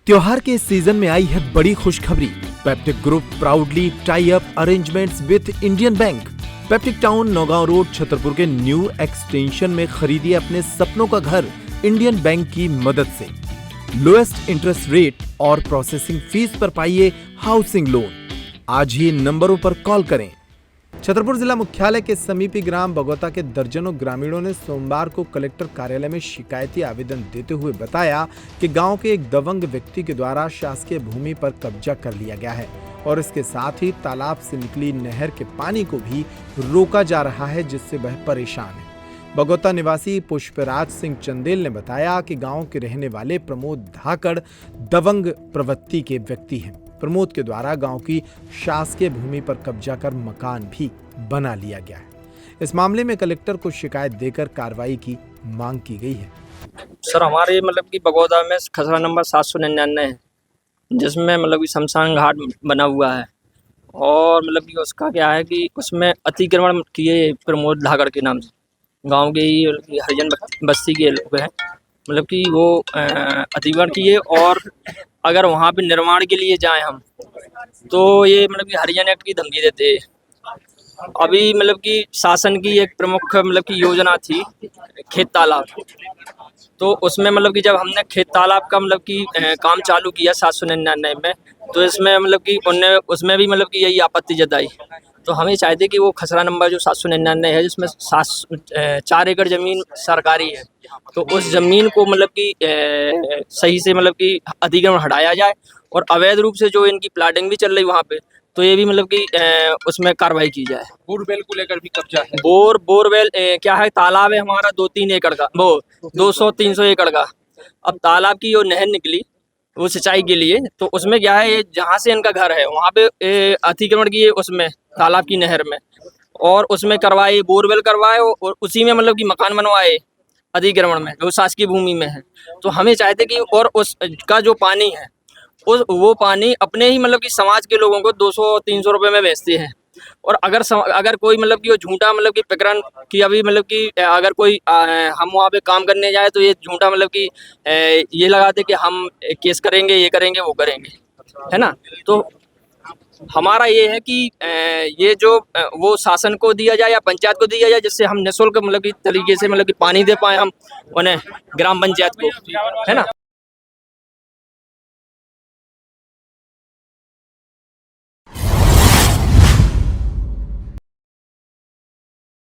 त्योहार के इस सीजन में आई है बड़ी खुशखबरी। Peptic group proudly tie up arrangements with Indian bank. Peptic town Naugaon road Chhatarpur के न्यू एक्सटेंशन में खरीदिए अपने सपनों का घर इंडियन बैंक की मदद से। लोएस्ट इंटरेस्ट रेट और प्रोसेसिंग फीस पर पाइए हाउसिंग लोन। आज ही नंबरों पर कॉल करें। छतरपुर जिला मुख्यालय के समीपी ग्राम बगौता के दर्जनों ग्रामीणों ने सोमवार को कलेक्टर कार्यालय में शिकायती आवेदन देते हुए बताया कि गांव के एक दबंग व्यक्ति के द्वारा शासकीय भूमि पर कब्जा कर लिया गया है और इसके साथ ही तालाब से निकली नहर के पानी को भी रोका जा रहा है, जिससे वह परेशान है। बगौता निवासी पुष्पराज सिंह चंदेल ने बताया कि गांव के रहने वाले प्रमोद धाकड़ दबंग प्रवृत्ति के व्यक्ति हैं। प्रमोद के द्वारा गांव की शासकीय भूमि पर कब्जा कर मकान भी बना लिया गया है। इस मामले में कलेक्टर को शिकायत देकर कार्रवाई की मांग की गई है। सर, हमारे कि बगौदा में खसरा नंबर 799 है, जिसमें कि शमशान घाट बना हुआ है और कि उसका क्या है कि उसमें अतिक्रमण किए प्रमोद धाकड़ के नाम से गांव के ही हरिजन बस्ती के लोग हैं। कि वो अतिक्रमण किए और अगर वहाँ पे निर्माण के लिए जाएं हम तो ये कि हरिजन एक्ट की धमकी देते हैं। अभी कि शासन की एक प्रमुख की योजना थी खेत तालाब, तो उसमें कि जब हमने खेत तालाब का कि काम चालू किया 799 में, तो इसमें कि उनने उसमें भी कि यही आपत्ति जताई। तो हमें चाहते कि वो खसरा नंबर जो 799 है, जिसमें 4 एकड़ जमीन सरकारी है, तो उस जमीन को कि सही से कि अधिग्रहण हटाया जाए और अवैध रूप से जो इनकी प्लाटिंग भी चल रही वहाँ पे, तो ये भी कि उसमें कार्रवाई की जाए। बोरवेल को लेकर भी कब्जा है। बोरवेल क्या है, तालाब है हमारा 2-3 एकड़ का, वो 200-300 एकड़ का। अब तालाब की जो नहर निकली वो सिंचाई के लिए, तो उसमें क्या है, ये जहाँ से इनका घर है वहाँ पे अतिक्रमण किए उसमें तालाब की नहर में, और उसमें करवाए बोरवेल करवाए और उसी में कि मकान बनवाए अधिग्रहण में, जो शासकीय भूमि में है। तो हमें चाहते कि और उसका जो पानी है वो पानी अपने ही कि समाज के लोगों को 200-300 रुपए में बेचते हैं। और अगर कोई कि वो झूठा कि प्रकरण कि अभी कि अगर कोई हम वहाँ पे काम करने जाए तो ये झूठा कि ये लगाते कि हम केस करेंगे, ये करेंगे, वो करेंगे, है ना। तो हमारा ये है कि ये जो वो शासन को दिया जाए या पंचायत को दिया जाए, जिससे हम निःशुल्क कि तरीके से कि पानी दे पाए हम उन्हें, ग्राम पंचायत को, है ना।